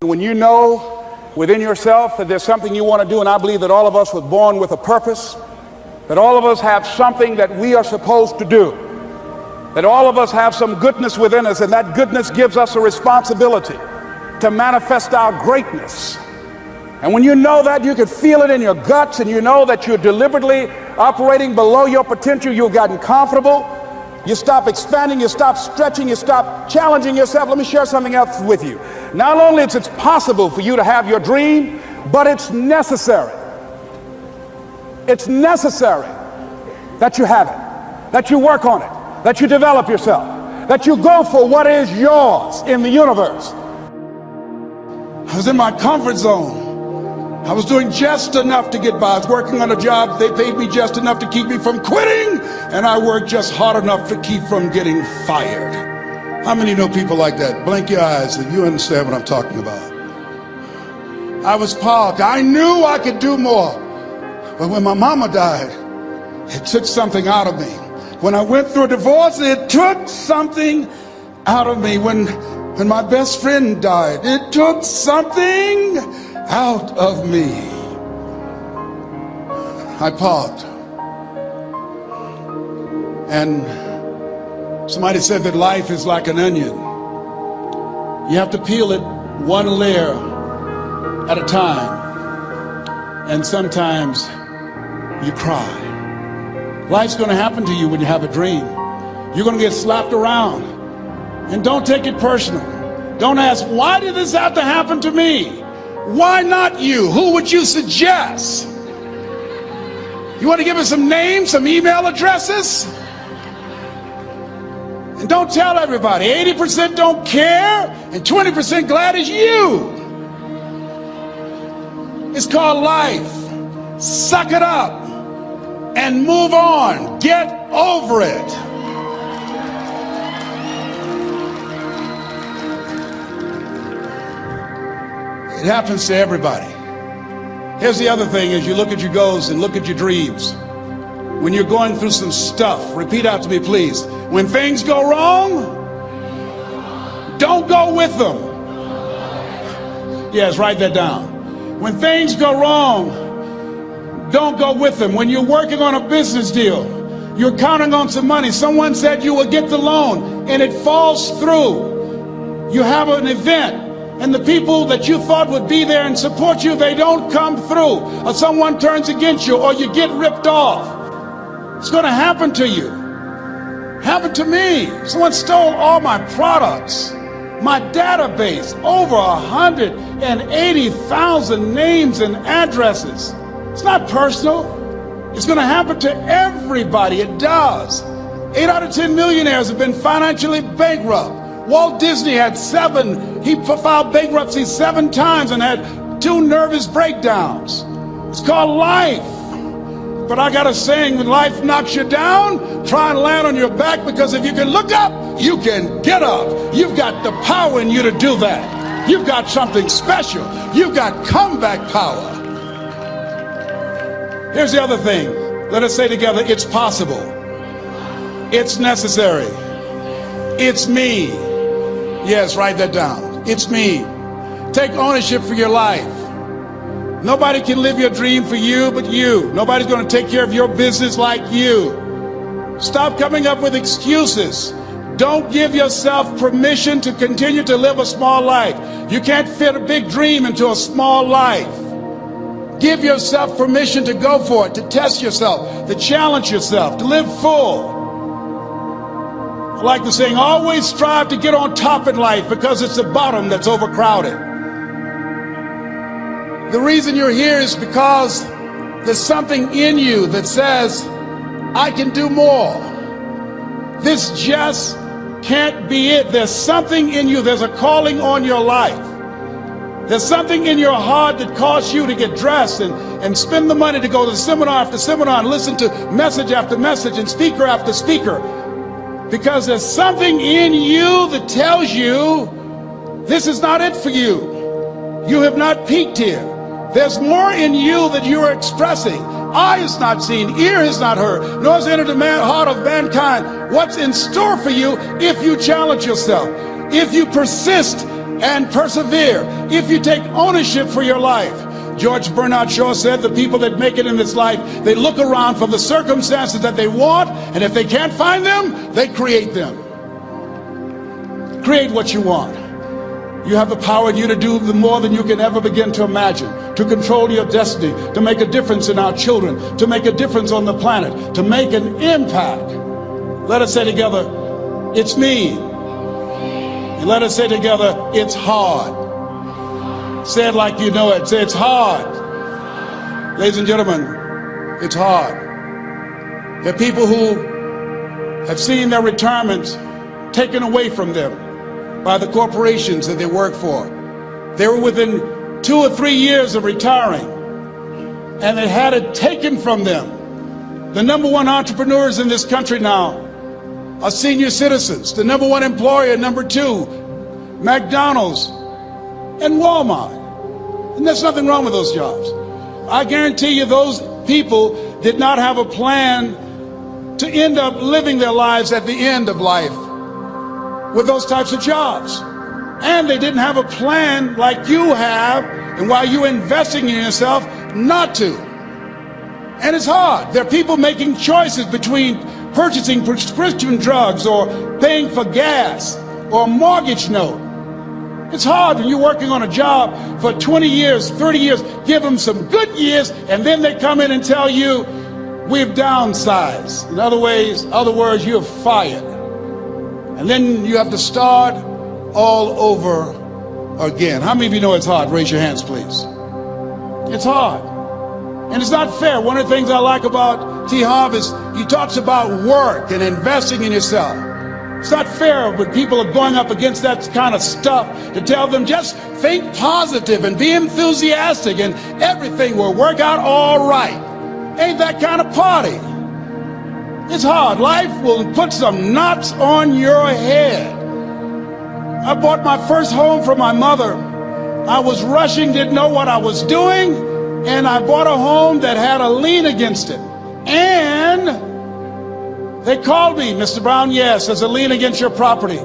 When you know within yourself that there's something you want to do, and I believe that all of us were born with a purpose, that all of us have something that we are supposed to do, that all of us have some goodness within us, and that goodness gives us a responsibility to manifest our greatness. And when you know that, you can feel it in your guts, and you know that you're deliberately operating below your potential. You've gotten comfortable. You stop expanding, you stop stretching, you stop challenging yourself. Let me share something else with you. Not only is it possible for you to have your dream, but it's necessary. It's necessary that you have it, that you work on it, that you develop yourself, that you go for what is yours in the universe. I was in my comfort zone. I was doing just enough to get by. I was working on a job. They paid me just enough to keep me from quitting, and I worked just hard enough to keep from getting fired. How many know people like that? Blink your eyes if you understand what I'm talking about. I was parked. I knew I could do more. But when my mama died, it took something out of me. When I went through a divorce, it took something out of me. When my best friend died, it took something out of me. I parked. And somebody said that life is like an onion. You have to peel it one layer at a time. And sometimes you cry. Life's going to happen to you when you have a dream. You're going to get slapped around. And don't take it personal. Don't ask, why did this have to happen to me? Why not you? Who would you suggest? You want to give us some names, some email addresses? And don't tell everybody. 80% don't care and 20% glad it's you. It's called life. Suck it up and move on. Get over it. It happens to everybody. Here's the other thing: as you look at your goals and look at your dreams, when you're going through some stuff, repeat after me, please. When things go wrong, don't go with them. Yes, write that down. When things go wrong, don't go with them. When you're working on a business deal, you're counting on some money. Someone said you will get the loan and it falls through. You have an event, and the people that you thought would be there and support you, they don't come through, or someone turns against you, or you get ripped off. It's going to happen to you. Happened to me. Someone stole all my products, my database, over 180,000 names and addresses. It's not personal. It's going to happen to everybody. It does. 8 out of 10 millionaires have been financially bankrupt. Walt Disney had he filed bankruptcy 7 times and had 2 nervous breakdowns. It's called life. But I got a saying: when life knocks you down, try and land on your back, because if you can look up, you can get up. You've got the power in you to do that. You've got something special. You've got comeback power. Here's the other thing. Let us say together, it's possible. It's necessary. It's me. Yes, write that down. It's me. Take ownership for your life. Nobody can live your dream for you but you. Nobody's going to take care of your business like you. Stop coming up with excuses. Don't give yourself permission to continue to live a small life. You can't fit a big dream into a small life. Give yourself permission to go for it, to test yourself, to challenge yourself, to live full. I like the saying, always strive to get on top in life, because it's the bottom that's overcrowded. The reason you're here is because there's something in you that says, I can do more. This just can't be it. There's something in you. There's a calling on your life. There's something in your heart that caused you to get dressed and spend the money to go to seminar after seminar and listen to message after message and speaker after speaker. Because there's something in you that tells you this is not it for you. You have not peaked here. There's more in you that you are expressing. Eye has not seen, ear has not heard, nor has entered the heart of mankind what's in store for you if you challenge yourself, if you persist and persevere, if you take ownership for your life. George Bernard Shaw said the people that make it in this life, they look around for the circumstances that they want, and if they can't find them, they create them. Create what you want. You have the power in you to do more than you can ever begin to imagine, to control your destiny, to make a difference in our children, to make a difference on the planet, to make an impact. Let us say together, it's me. And let us say together, it's hard. Say it like you know it. Say, it's hard. Ladies and gentlemen, it's hard. There are people who have seen their retirements taken away from them by the corporations that they work for. They were within 2 or 3 years of retiring, and they had it taken from them. The number one entrepreneurs in this country now are senior citizens. The number one employer, number two, McDonald's and Walmart. And there's nothing wrong with those jobs. I guarantee you those people did not have a plan to end up living their lives at the end of life with those types of jobs. And they didn't have a plan like you have, and while you're investing in yourself, not to. And it's hard. There are people making choices between purchasing prescription drugs or paying for gas or a mortgage note. It's hard when you're working on a job for 20 years, 30 years, give them some good years, and then they come in and tell you, we've downsized. In other words, you're fired. And then you have to start all over again. How many of you know it's hard? Raise your hands, please. It's hard. And it's not fair. One of the things I like about T. Harv is he talks about work and investing in yourself. It's not fair when people are going up against that kind of stuff to tell them just think positive and be enthusiastic and everything will work out all right. Ain't that kind of party. It's hard. Life will put some knots on your head. I bought my first home for my mother. I was rushing, didn't know what I was doing, and I bought a home that had a lien against it. And they called me, Mr. Brown, yes, there's a lien against your property.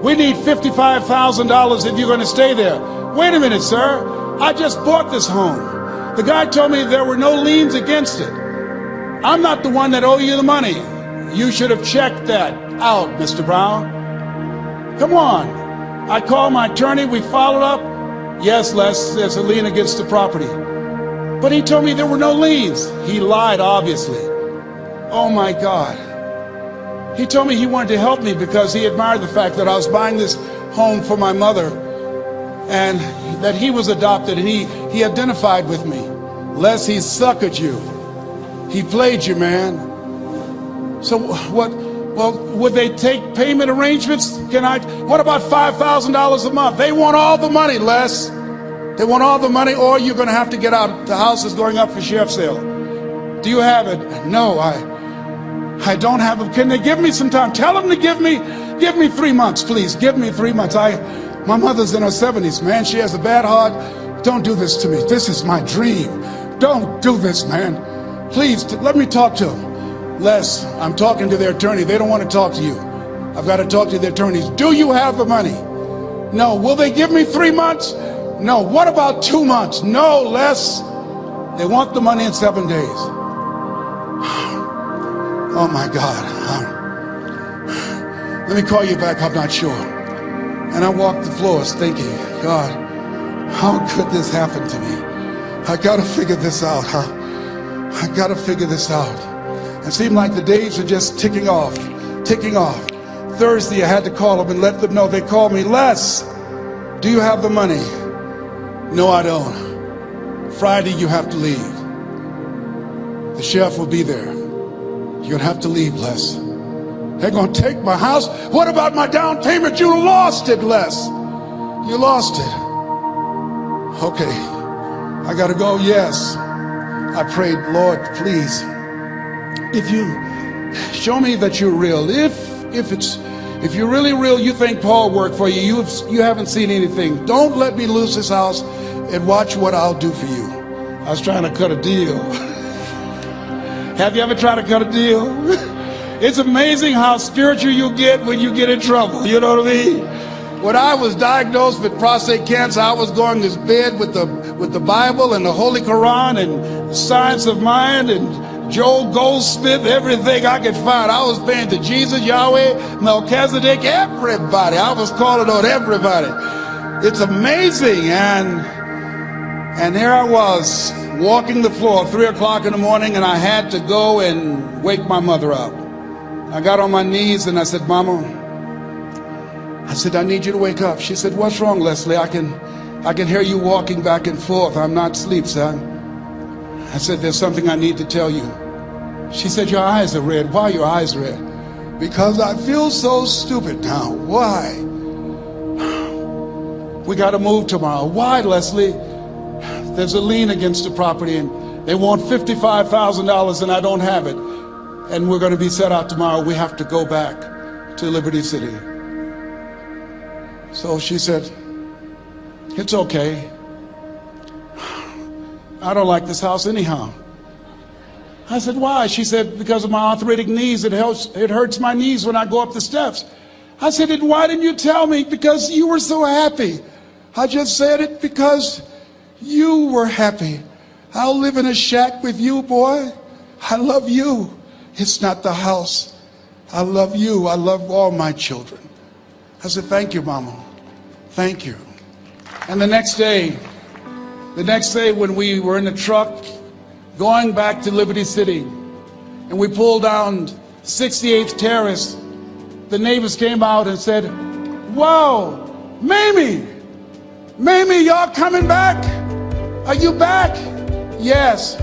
We need $55,000 if you're going to stay there. Wait a minute, sir. I just bought this home. The guy told me there were no liens against it. I'm not the one that owe you the money. You should have checked that out, Mr. Brown. Come on. I called my attorney. We followed up. Yes, Les, there's a lien against the property. But he told me there were no liens. He lied, obviously. Oh, my God. He told me he wanted to help me because he admired the fact that I was buying this home for my mother and that he was adopted, and he identified with me. Les, he suckered you. He played you, man. So what? Well, would they take payment arrangements? What about $5,000 a month? They want all the money, Les. They want all the money, or you're going to have to get out. The house is going up for sheriff's sale. Do you have it? No, I don't have it. Can they give me some time? Tell them to give me 3 months, please. Give me 3 months. My mother's in her 70s, man. She has a bad heart. Don't do this to me. This is my dream. Don't do this, man. Please, let me talk to them. Les, I'm talking to their attorney. They don't want to talk to you. I've got to talk to the attorneys. Do you have the money? No. Will they give me 3 months? No. What about 2 months? No, Les. They want the money in 7 days. Oh, my God. Let me call you back. I'm not sure. And I walked the floors thinking, God, how could this happen to me? I got to figure this out, I got to figure this out. It seemed like the days are just ticking off. Thursday, I had to call them and let them know. They called me, Les, do you have the money? No, I don't. Friday, you have to leave. The sheriff will be there. You're going to have to leave, Les. They're going to take my house. What about my down payment? You lost it, Les. You lost it. Okay. I got to go. Yes. I prayed, Lord, please, if you show me that you're real, if you're really real, you think Paul worked for you, you haven't seen anything. Don't let me lose this house and watch what I'll do for you. I was trying to cut a deal. Have you ever tried to cut a deal? It's amazing how spiritual you get when you get in trouble. You know what I mean? When I was diagnosed with prostate cancer, I was going to bed with the Bible and the Holy Quran and Science of Mind and Joel Goldsmith, everything I could find. I was praying to Jesus, Yahweh, Melchizedek, everybody. I was calling on everybody. It's amazing. And here I was walking the floor, 3 o'clock in the morning, and I had to go and wake my mother up. I got on my knees and I said, Mama, I said, I need you to wake up. She said, what's wrong, Leslie? I can hear you walking back and forth. I'm not asleep, son. I said, there's something I need to tell you. She said, your eyes are red. Why are your eyes red? Because I feel so stupid now. Why? We got to move tomorrow. Why, Leslie? There's a lien against the property and they want $55,000 and I don't have it. And we're going to be set out tomorrow. We have to go back to Liberty City. So she said, it's okay. I don't like this house anyhow. I said, why? She said, because of my arthritic knees, it hurts my knees when I go up the steps. I said, and why didn't you tell me? Because you were so happy. I just said it because you were happy. I'll live in a shack with you, boy. I love you. It's not the house. I love you. I love all my children. I said, thank you, Mama. Thank you. And the next day when we were in the truck going back to Liberty City and we pulled down 68th Terrace, the neighbors came out and said, wow, Mamie, y'all coming back? Are you back? Yes.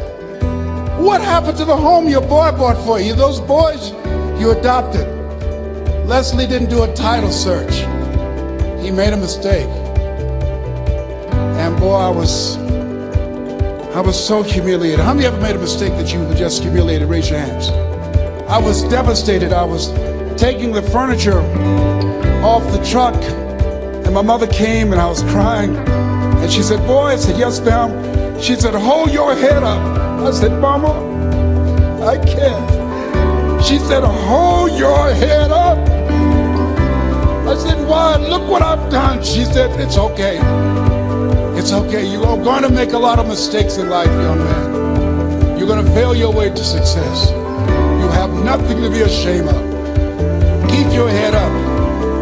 What happened to the home your boy bought for you? Those boys you adopted. Leslie didn't do a title search. He made a mistake. And boy, I was so humiliated. How many ever made a mistake that you were just humiliated? Raise your hands. I was devastated. I was taking the furniture off the truck and my mother came and I was crying. And she said, boy, I said, yes, ma'am. She said, hold your head up. I said, Mama, I can't. She said, hold your head up. I said, why? Look what I've done. She said, it's okay. It's okay. You're going to make a lot of mistakes in life, young man. You're going to fail your way to success. You have nothing to be ashamed of. Keep your head up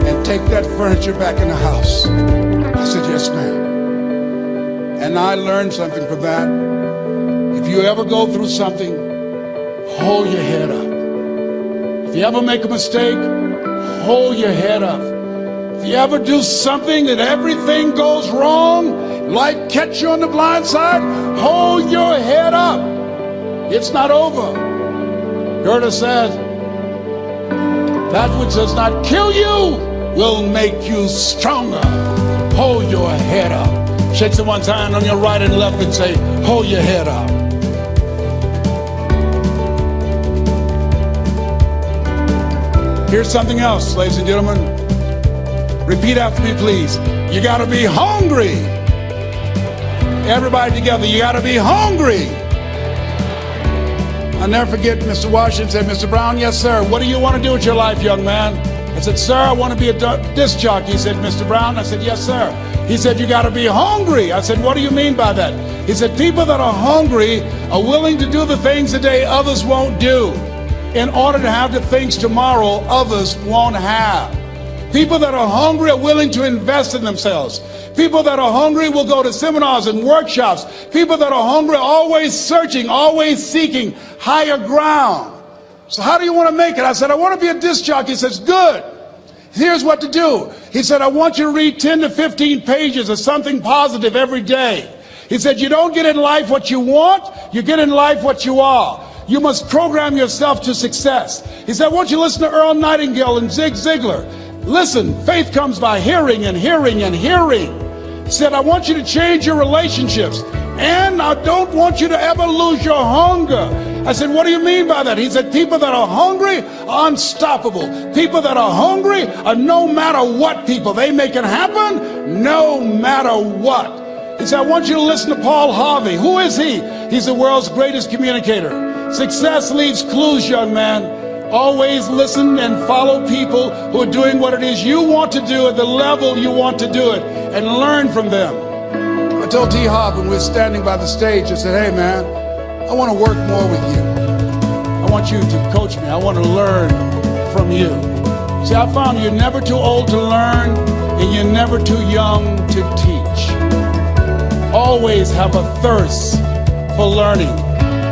and take that furniture back in the house. I said, yes, ma'am. And I learned something from that. If you ever go through something, hold your head up. If you ever make a mistake, hold your head up. If you ever do something that everything goes wrong, life catch you on the blind side, hold your head up. It's not over. Goethe said, that which does not kill you will make you stronger. Hold your head up. Shake someone's hand on your right and left and say, hold your head up. Here's something else, ladies and gentlemen. Repeat after me, please. You gotta be hungry. Everybody together, you gotta be hungry. I'll never forget Mr. Washington said, Mr. Brown, yes, sir. What do you want to do with your life, young man? I said, sir, I want to be a disc jockey. He said, Mr. Brown? I said, yes, sir. He said, you got to be hungry. I said, what do you mean by that? He said, people that are hungry are willing to do the things today others won't do in order to have the things tomorrow others won't have. People that are hungry are willing to invest in themselves. People that are hungry will go to seminars and workshops. People that are hungry are always searching, always seeking higher ground. So how do you want to make it? I said, I want to be a disc jockey. He says, good. Here's what to do. He said, I want you to read 10 to 15 pages of something positive every day. He said, you don't get in life what you want, you get in life what you are. You must program yourself to success. He said, I want you to listen to Earl Nightingale and Zig Ziglar. Listen, faith comes by hearing and hearing and hearing. He said, I want you to change your relationships. And I don't want you to ever lose your hunger. I said, what do you mean by that? He said, people that are hungry are unstoppable. People that are hungry are no matter what people. They make it happen no matter what. He said, I want you to listen to Paul Harvey. Who is he? He's the world's greatest communicator. Success leaves clues, young man. Always listen and follow people who are doing what it is you want to do at the level you want to do it, and learn from them. I told T. Hop when we were standing by the stage, I said, hey man, I want to work more with you. I want you to coach me. I want to learn from you. See, I found you're never too old to learn, and you're never too young to teach. Always have a thirst for learning.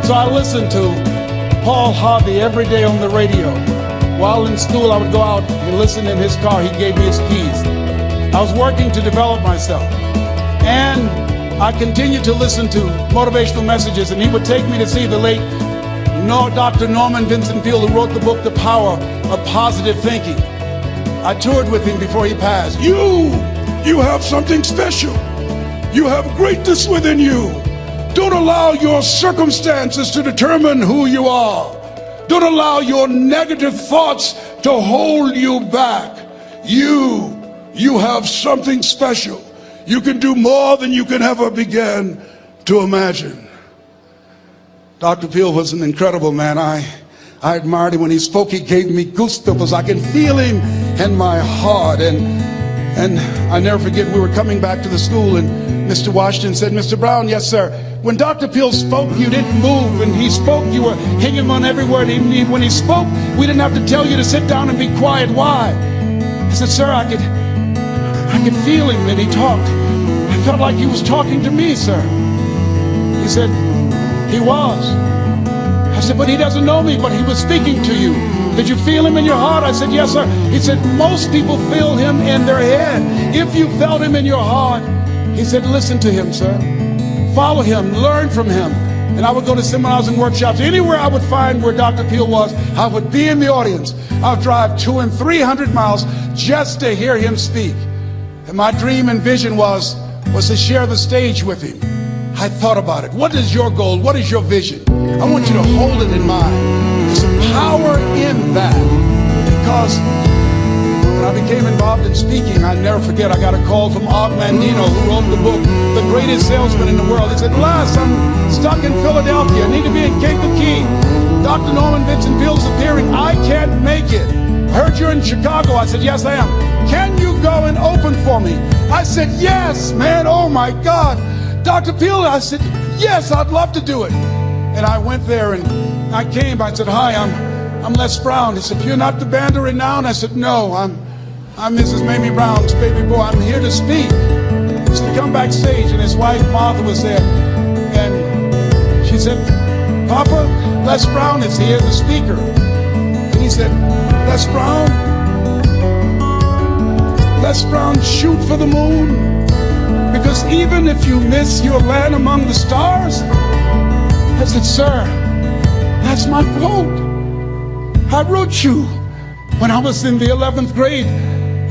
So I listened to Paul Harvey every day on the radio. While in school, I would go out and listen in his car. He gave me his keys. I was working to develop myself. And I continued to listen to motivational messages, and he would take me to see the late Dr. Norman Vincent Peale, who wrote the book, The Power of Positive Thinking. I toured with him before he passed. You have something special. You have greatness within you. Don't allow your circumstances to determine who you are. Don't allow your negative thoughts to hold you back. You have something special. You can do more than you can ever begin to imagine. Dr. Peale was an incredible man. I admired him. When he spoke, he gave me goosebumps. I can feel him in my heart. And I never forget, we were coming back to the school, and Mr. Washington said, Mr. Brown, yes, sir. When Dr. Peale spoke, you didn't move. When he spoke, you were hanging on every word. When he spoke, we didn't have to tell you to sit down and be quiet. Why? I said, sir, I could feel him when he talked. I felt like he was talking to me, sir. He said, he was. I said, but he doesn't know me, but he was speaking to you. Did you feel him in your heart? I said, yes, sir. He said, most people feel him in their head. If you felt him in your heart, he said, listen to him, sir. Follow him, learn from him. And I would go to seminars and workshops. Anywhere I would find where Dr. Peale was, I would be in the audience. I would drive 200 and 300 miles just to hear him speak. And my dream and vision was to share the stage with him. I thought about it. What is your goal? What is your vision? I want you to hold it in mind. There's a power in that. Because when I became involved in speaking, I never forget, I got a call from Og Mandino, who wrote the book, The Greatest Salesman in the World. He said, Les, I'm stuck in Philadelphia. I need to be in Kankakee. Dr. Norman Vincent Peale is appearing. I can't make it. I heard you're in Chicago. I said, yes, I am. Can you go and open for me? I said, yes, man. Oh, my God. Dr. Peale, I said, yes, I'd love to do it. And I went there and I came. I said, hi, I'm Les Brown. He said, you're not the band of renown? I said, no, I'm Mrs. Mamie Brown's baby boy. I'm here to speak. He said, come backstage. And his wife, Martha, was there. And she said, Papa, Les Brown is here, the speaker. And he said, Les Brown, shoot for the moon. Because even if you miss, you'll land among the stars. I said, sir, that's my quote. I wrote you when I was in the 11th grade.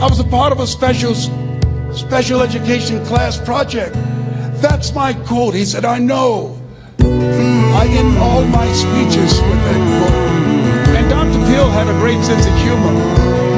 I was a part of a special education class project. That's my quote. He said, I know. I end all my speeches with that quote. And Dr. Peale had a great sense of humor.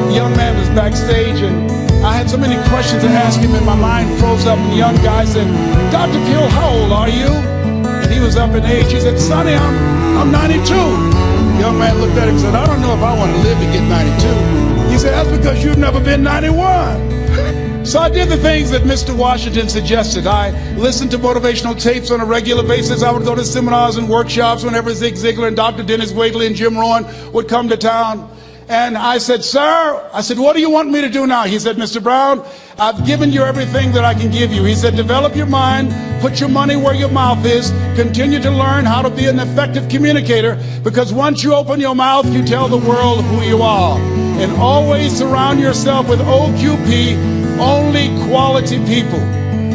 The young man was backstage, and I had so many questions to ask him, and my mind froze up. And the young guy said, Dr. Peale, how old are you? And he was up in age. He said, Sonny, I'm 92. The young man looked at him and said, I don't know if I want to live to get 92. He said, that's because you've never been 91. So I did the things that Mr. Washington suggested. I listened to motivational tapes on a regular basis. I would go to seminars and workshops whenever Zig Ziglar and Dr. Dennis Waitley and Jim Rohn would come to town. And I said, sir, what do you want me to do now? He said, Mr. Brown, I've given you everything that I can give you. He said, develop your mind, put your money where your mouth is, continue to learn how to be an effective communicator, because once you open your mouth, you tell the world who you are. And always surround yourself with OQP, only quality people.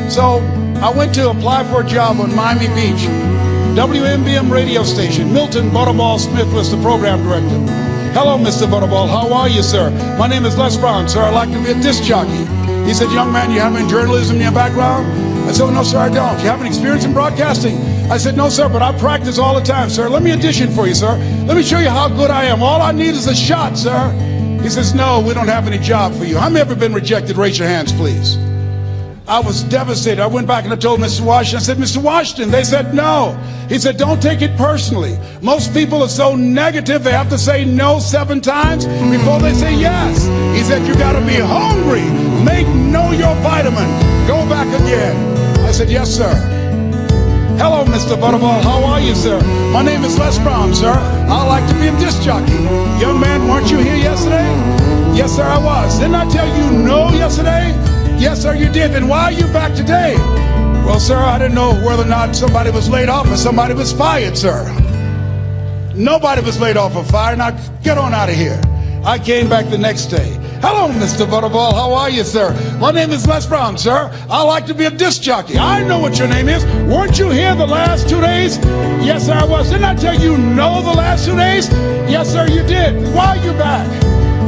So I went to apply for a job on Miami Beach, WMBM radio station. Milton Butterball Smith was the program director. Hello, Mr. Butterball. How are you, sir? My name is Les Brown, sir. I'd like to be a disc jockey. He said, young man, you have any journalism in your background? I said, oh, no, sir, I don't. You have any experience in broadcasting? I said, no, sir, but I practice all the time, sir. Let me audition for you, sir. Let me show you how good I am. All I need is a shot, sir. He says, no, we don't have any job for you. How many ever been rejected? Raise your hands, please. I was devastated. I went back and I told Mr. Washington, I said, Mr. Washington, they said no. He said, don't take it personally. Most people are so negative, they have to say no 7 times before they say yes. He said, you gotta be hungry. Know your vitamin. Go back again. I said, yes, sir. Hello, Mr. Butterball. How are you, sir? My name is Les Brown, sir. I like to be a disc jockey. Young man, weren't you here yesterday? Yes, sir, I was. Didn't I tell you no yesterday? Yes, sir, you did. Then why are you back today? Well, sir, I didn't know whether or not somebody was laid off or somebody was fired, sir. Nobody was laid off or fired. Now, get on out of here. I came back the next day. Hello, Mr. Butterball. How are you, sir? My name is Les Brown, sir. I like to be a disc jockey. I know what your name is. Weren't you here the last 2 days? Yes, sir, I was. Didn't I tell you no the last 2 days? Yes, sir, you did. Why are you back?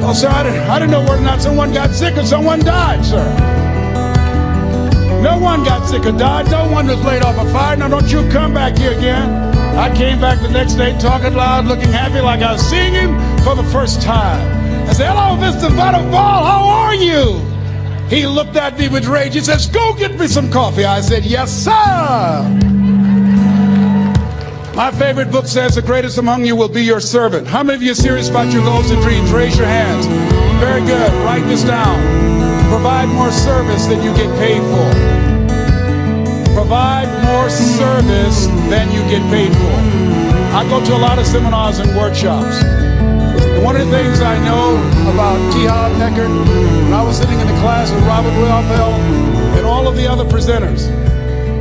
Well, sir, I didn't know whether or not someone got sick or someone died, sir. No one got sick or died. No one was laid off or fired. Now, don't you come back here again. I came back the next day talking loud, looking happy like I was seeing him for the first time. I said, hello, Mr. Butterball, how are you? He looked at me with rage. He says, go get me some coffee. I said, yes, sir. My favorite book says, the greatest among you will be your servant. How many of you are serious about your goals and dreams? Raise your hands. Very good. Write this down. Provide more service than you get paid for. Provide more service than you get paid for. I go to a lot of seminars and workshops. And one of the things I know about T. Howard Neckert, when I was sitting in the class with Robert Ralph and all of the other presenters,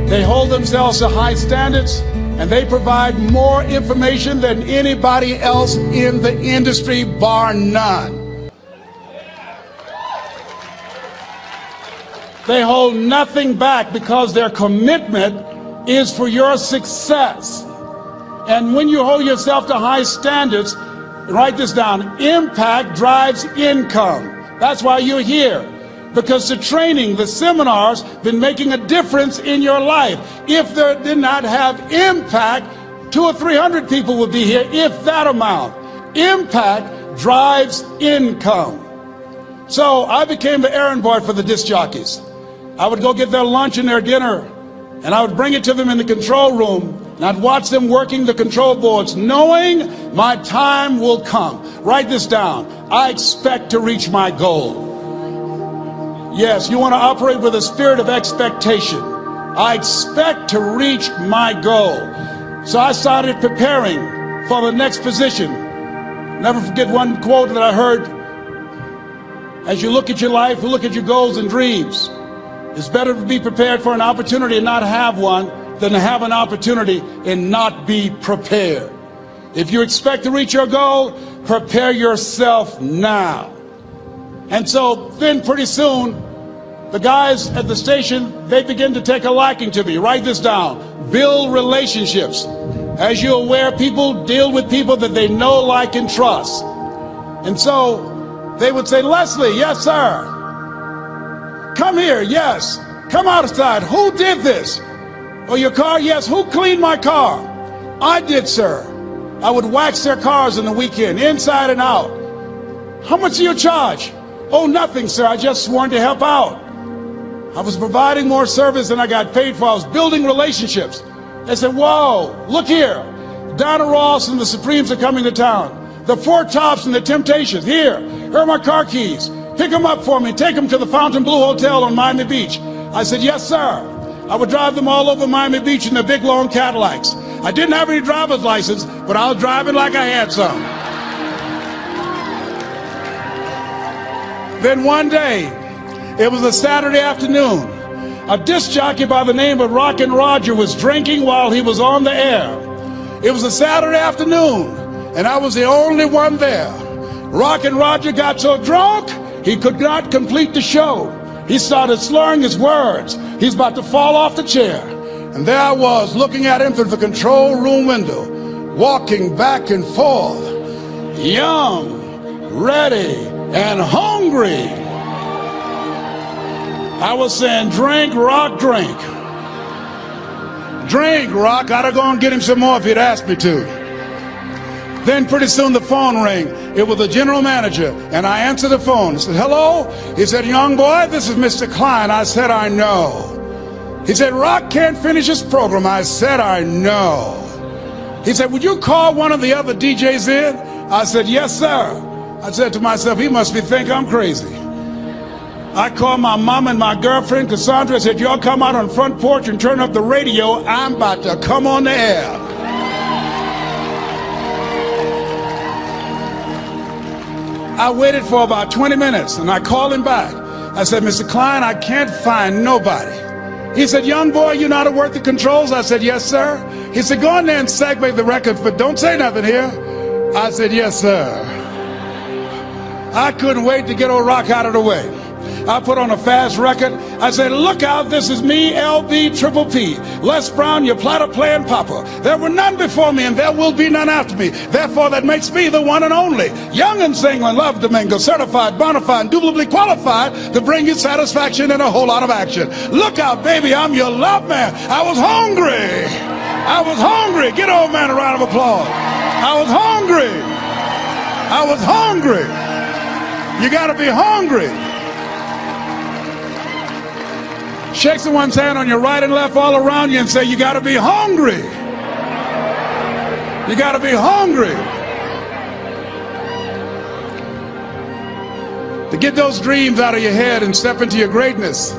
they hold themselves to high standards and they provide more information than anybody else in the industry, bar none. They hold nothing back because their commitment is for your success. And when you hold yourself to high standards, write this down, impact drives income. That's why you're here. Because the training, the seminars, been making a difference in your life. If they did not have impact, 200 or 300 people would be here, if that amount. Impact drives income. So I became the errand boy for the disc jockeys. I would go get their lunch and their dinner, and I would bring it to them in the control room, and I'd watch them working the control boards, knowing my time will come. Write this down. I expect to reach my goal. Yes, you want to operate with a spirit of expectation. I expect to reach my goal. So I started preparing for the next position. Never forget one quote that I heard. As you look at your life, look at your goals and dreams. It's better to be prepared for an opportunity and not have one than to have an opportunity and not be prepared. If you expect to reach your goal, prepare yourself now. And so then pretty soon, the guys at the station, they begin to take a liking to me. Write this down. Build relationships. As you're aware, people deal with people that they know, like, and trust. And so they would say, Leslie, yes, sir. Come here, yes. Come outside. Who did this? Oh, your car? Yes. Who cleaned my car? I did, sir. I would wax their cars on the weekend, inside and out. How much do you charge? Oh, nothing, sir. I just wanted to help out. I was providing more service than I got paid for. I was building relationships. They said, whoa, look here. Donna Ross and the Supremes are coming to town. The Four Tops and the Temptations. Here are my car keys. Pick them up for me. Take them to the Fontainebleau Hotel on Miami Beach. I said, yes, sir. I would drive them all over Miami Beach in their big, long Cadillacs. I didn't have any driver's license, but I was driving like I had some. Then one day, it was a Saturday afternoon, a disc jockey by the name of Rockin' Roger was drinking while he was on the air. It was a Saturday afternoon, and I was the only one there. Rockin' Roger got so drunk, he could not complete the show. He started slurring his words. He's about to fall off the chair. And there I was, looking at him through the control room window, walking back and forth, young, ready, and hungry. I was saying, drink, Rock, drink. Drink, Rock. I'd have gone and get him some more if he'd asked me to. Then pretty soon the phone rang. It was the general manager, and I answered the phone. I said, hello? He said, young boy, this is Mr. Klein. I said, I know. He said, Rock can't finish his program. I said, I know. He said, would you call one of the other DJs in? I said, yes, sir. I said to myself, he must be think I'm crazy. I called my mom and my girlfriend, Cassandra. I said, y'all come out on the front porch and turn up the radio. I'm about to come on the air. I waited for about 20 minutes, and I called him back. I said, Mr. Klein, I can't find nobody. He said, young boy, you know how to work the controls? I said, yes, sir. He said, go in there and segue the record, but don't say nothing here. I said, yes, sir. I couldn't wait to get old Rock out of the way. I put on a fast record. I said, look out, this is me, LB Triple P. Les Brown, your platter playing papa. There were none before me, and there will be none after me. Therefore, that makes me the one and only. Young and single, love Domingo, certified, bona fide, indubitably qualified to bring you satisfaction and a whole lot of action. Look out, baby, I'm your love man. I was hungry. I was hungry. Get old man a round of applause. I was hungry. I was hungry. You got to be hungry. Shake someone's hand on your right and left all around you and say, you got to be hungry. You got to be hungry. To get those dreams out of your head and step into your greatness,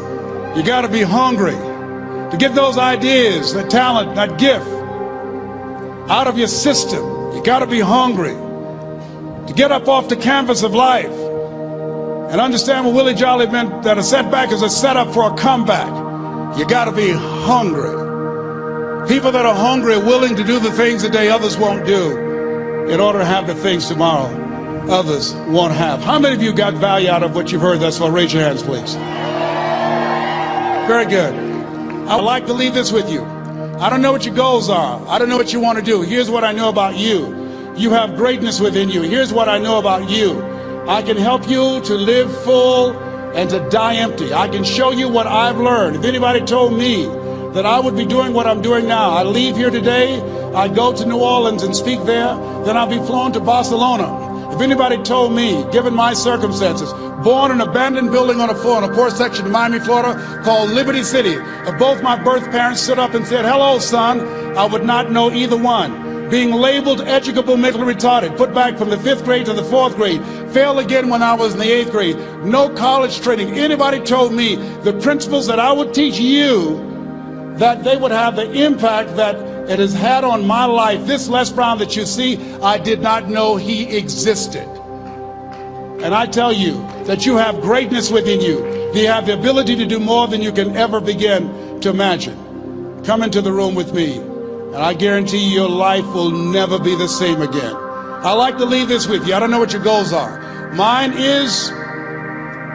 you got to be hungry. To get those ideas, that talent, that gift out of your system, you got to be hungry. To get up off the canvas of life and understand what Willie Jolly meant, that a setback is a setup for a comeback. You got to be hungry. People that are hungry are willing to do the things today others won't do in order to have the things tomorrow others won't have. How many of you got value out of what you've heard thus far? Raise your hands, please. Very good. I would like to leave this with you. I don't know what your goals are. I don't know what you want to do. Here's what I know about you. You have greatness within you. Here's what I know about you. I can help you to live full and to die empty. I can show you what I've learned. If anybody told me that I would be doing what I'm doing now, I leave here today, I go to New Orleans and speak there, then I'll be flown to Barcelona. If anybody told me, given my circumstances, born in an abandoned building on a poor section of Miami, Florida, called Liberty City, if both my birth parents stood up and said, hello, son, I would not know either one. Being labeled educable mentally retarded, put back from the 5th grade to the 4th grade, failed again when I was in the 8th grade, no college training. Anybody told me the principles that I would teach you, that they would have the impact that it has had on my life. This Les Brown that you see, I did not know he existed. And I tell you that you have greatness within you. You have the ability to do more than you can ever begin to imagine. Come into the room with me, and I guarantee you your life will never be the same again. I like to leave this with you. I don't know what your goals are. Mine is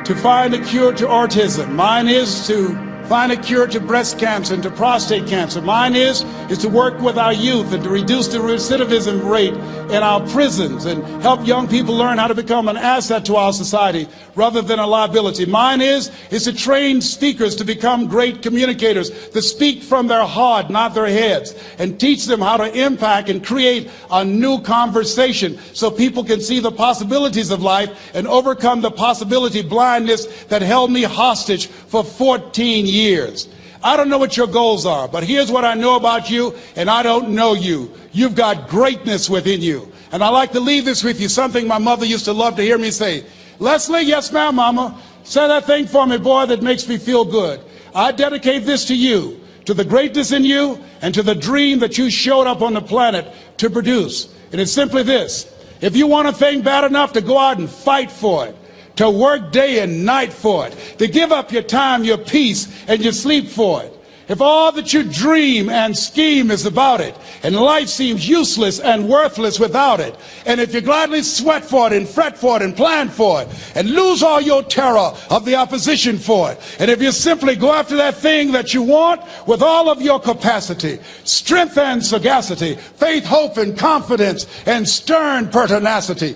to find a cure to autism. Mine is to find a cure to breast cancer and to prostate cancer. Mine is to work with our youth and to reduce the recidivism rate in our prisons and help young people learn how to become an asset to our society rather than a liability. Mine is to train speakers to become great communicators, to speak from their heart, not their heads, and teach them how to impact and create a new conversation so people can see the possibilities of life and overcome the possibility blindness that held me hostage for 14 years. I don't know what your goals are, but here's what I know about you, and I don't know you. You've got greatness within you. And I like to leave this with you, something my mother used to love to hear me say. Leslie, yes ma'am, mama. Say that thing for me, boy, that makes me feel good. I dedicate this to you, to the greatness in you, and to the dream that you showed up on the planet to produce. And it's simply this. If you want a thing bad enough to go out and fight for it, to work day and night for it, to give up your time, your peace, and your sleep for it. If all that you dream and scheme is about it, and life seems useless and worthless without it, and if you gladly sweat for it and fret for it and plan for it, and lose all your terror of the opposition for it, and if you simply go after that thing that you want with all of your capacity, strength and sagacity, faith, hope, and confidence, and stern pertinacity,